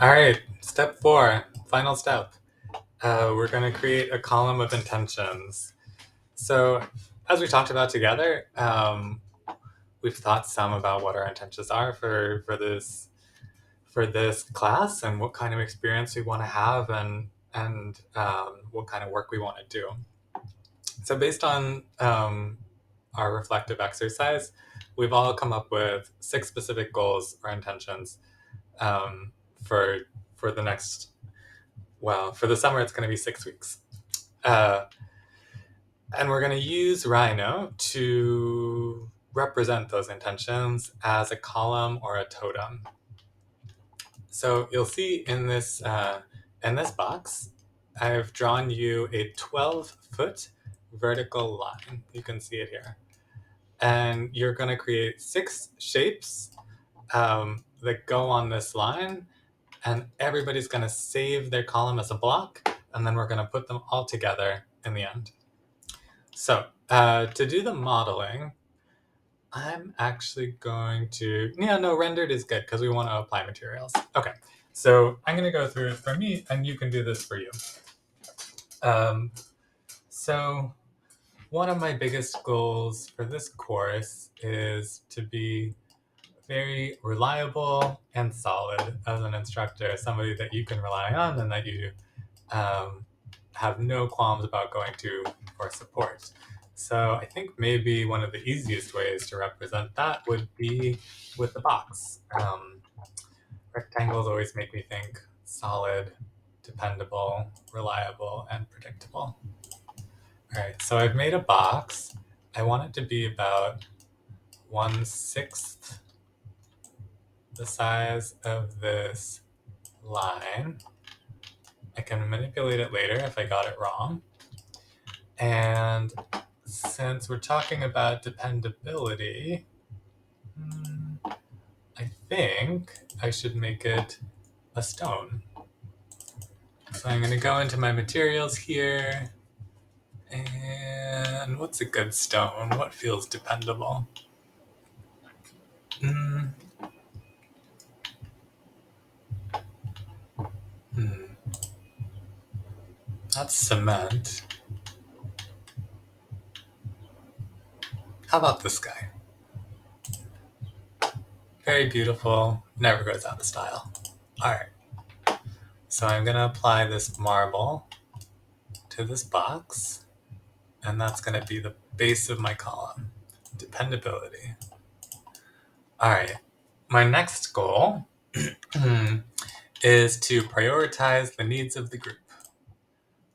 All right, step 4, final step. We're going to create a column of intentions. So, as we talked about together, we've thought some about what our intentions are for this class and what kind of experience we want to have and what kind of work we want to do. So, based on our reflective exercise, we've all come up with 6 specific goals or intentions um, for for the next. Well, for the summer, it's going to be 6 weeks. Uh, and we're going to use Rhino to represent those intentions as a column or a totem. So you'll see in this box, I've drawn you a 12-foot vertical line. You can see it here. And you're going to create 6 shapes that go on this line, and everybody's going to save their column as a block, and then we're going to put them all together in the end. So to do the modeling, I'm actually going to, yeah, no, rendered is good because we want to apply materials. Okay, so I'm going to go through it for me, and you can do this for you. Um, so one of my biggest goals for this course is to be very reliable and solid as an instructor, somebody that you can rely on and that you um, have no qualms about going to for support. So I think maybe one of the easiest ways to represent that would be with the box. Rectangles always make me think solid, dependable, reliable, and predictable. All right, so I've made a box. I want it to be about 1/6 the size of this line. I can manipulate it later if I got it wrong. And since we're talking about dependability, I think I should make it a stone. So I'm going to go into my materials here. And what's a good stone? What feels dependable? Hmm. That's cement. How about this guy? Very beautiful, never goes out of style. Alright, so I'm going to apply this marble to this box, and that's going to be the base of my column. Dependability. Alright, my next goal is to prioritize the needs of the group.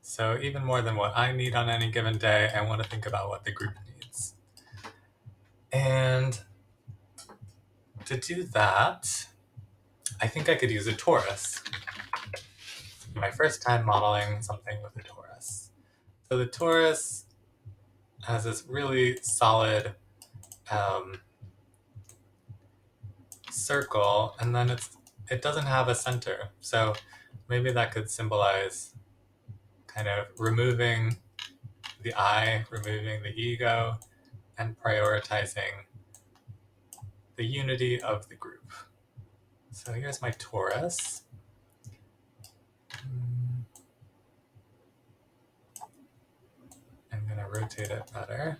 So even more than what I need on any given day, I want to think about what the group needs. And to do that, I think I could use a torus. My first time modeling something with a torus. So the torus has this really solid circle, and then it doesn't have a center. So maybe that could symbolize kind of removing the I, removing the ego, and prioritizing the unity of the group. So here's my torus. I'm going to rotate it better.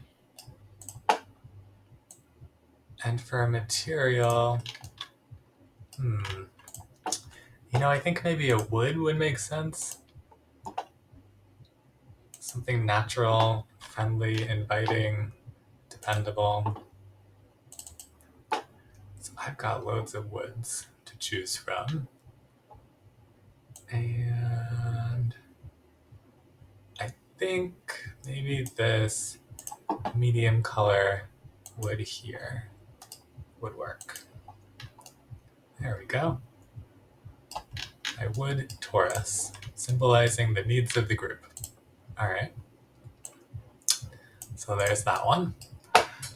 And for a material, I think maybe a wood would make sense. Something natural, friendly, inviting, dependable. So I've got loads of woods to choose from. And I think maybe this medium color wood here would work. There we go. My wood torus, symbolizing the needs of the group. All right. So there's that one.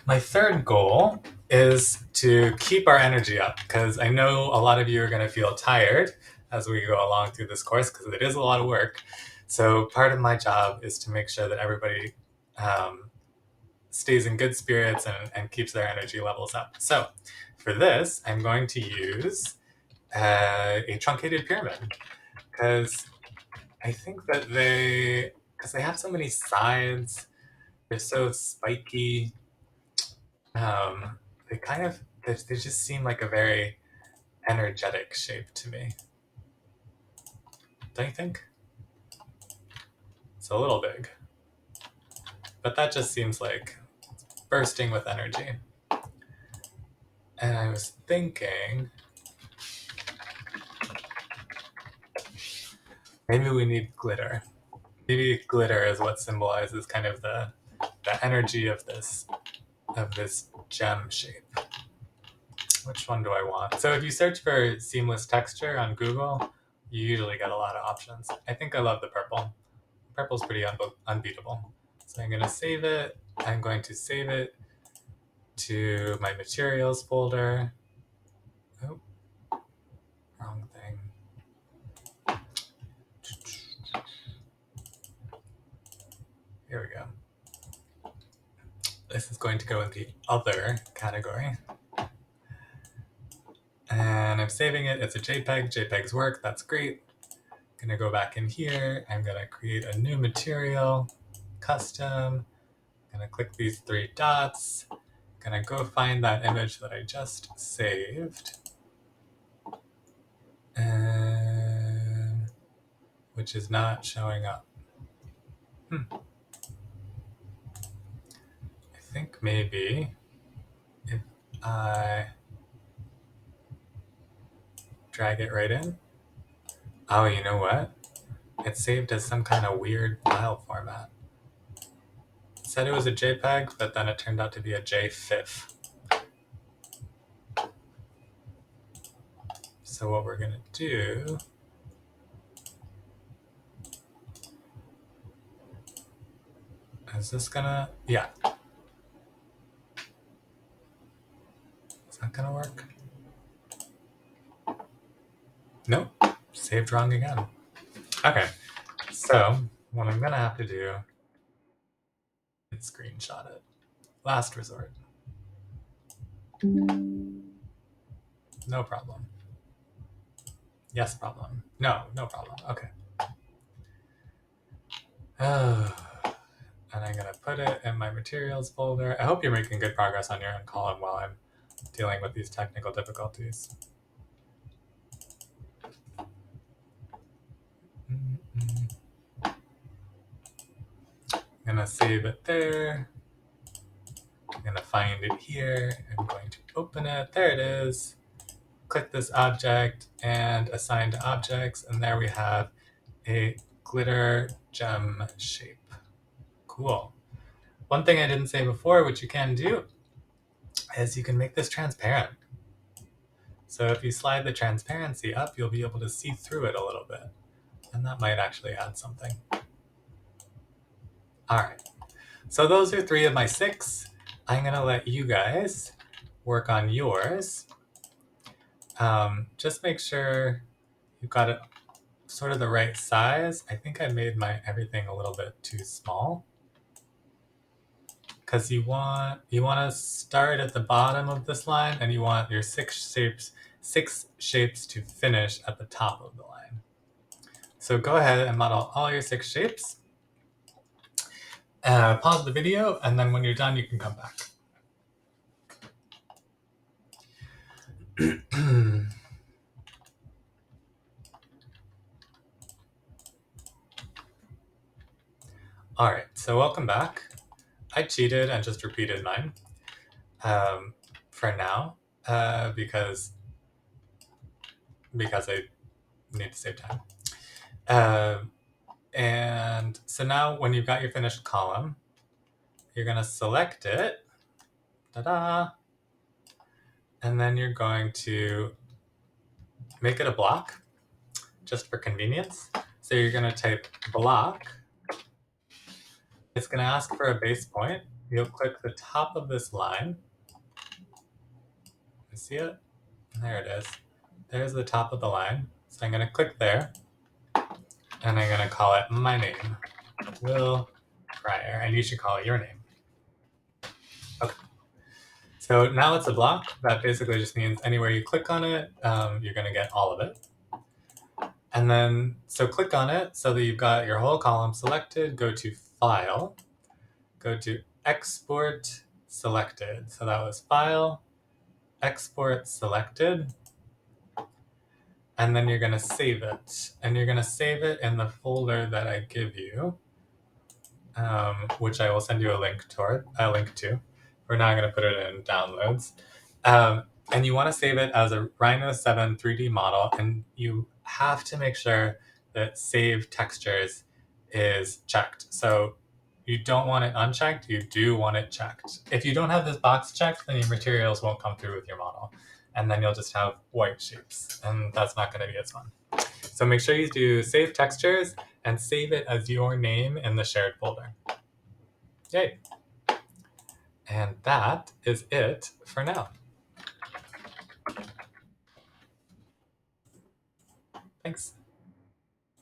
My third goal is to keep our energy up, because I know a lot of you are going to feel tired as we go along through this course, because it is a lot of work. So part of my job is to make sure that everybody stays in good spirits and keeps their energy levels up. So for this, I'm going to use a truncated pyramid, because I think that because they have so many sides, they're so spiky. They kind of they just seem like a very energetic shape to me. Don't you think? It's a little big, but that just seems like bursting with energy. And I was thinking maybe we need glitter. Maybe glitter is what symbolizes kind of the energy of this gem shape. Which one do I want? So if you search for seamless texture on Google, you usually get a lot of options. I think I love the purple. Purple's pretty unbeatable. So I'm going to save it. I'm going to save it to my materials folder. Oh, wrong thing. Here we go. This is going to go in the other category. And I'm saving it. It's a JPEG. JPEGs work. That's great. I'm going to go back in here. I'm going to create a new material, custom. I'm going to click these three dots. I'm going to go find that image that I just saved. Which is not showing up. I think maybe if I drag it right in. Oh, you know what? It's saved as some kind of weird file format. It said it was a JPEG, but then it turned out to be a JFIF. So what we're gonna do is this gonna, yeah. Is that gonna work? Nope, saved wrong again. Okay, so what I'm gonna have to do is screenshot it. Last resort. No problem. Yes problem. No problem. Okay. And I'm gonna put it in my materials folder. I hope you're making good progress on your own column while I'm dealing with these technical difficulties. I'm gonna save it there. I'm gonna find it here. I'm going to open it. There it is. Click this object and assign to objects. And there we have a glitter gem shape. Cool. One thing I didn't say before, which you can do, is you can make this transparent. So if you slide the transparency up, you'll be able to see through it a little bit. And that might actually add something. All right. So those are 3 of my 6. I'm going to let you guys work on yours. Just make sure you've got it sort of the right size. I think I made my everything a little bit too small. Because you want to start at the bottom of this line, and you want your 6 shapes to finish at the top of the line. So go ahead and model all your 6 shapes. Pause the video, and then when you're done, you can come back. All right, so welcome back. I cheated and just repeated mine for now because I need to save time. And so now when you've got your finished column, you're going to select it. Ta-da! And then you're going to make it a block just for convenience. So you're going to type block. It's going to ask for a base point. You'll click the top of this line. You see it? There it is. There's the top of the line. So I'm going to click there. And I'm going to call it my name, Will Pryor. And you should call it your name. Okay. So now it's a block. That basically just means anywhere you click on it, you're going to get all of it. And then, so click on it so that you've got your whole column selected. Go to File, go to Export Selected. So that was File, Export Selected. And then you're going to save it. And you're going to save it in the folder that I give you, which I will send you a link to. We're now going to put it in downloads. And you want to save it as a Rhino 7 3D model, and you have to make sure that Save Textures is checked. So you don't want it unchecked, you do want it checked. If you don't have this box checked, then your materials won't come through with your model. And then you'll just have white shapes, and that's not going to be as fun. So make sure you do Save Textures and save it as your name in the shared folder. Yay! And that is it for now. Thanks.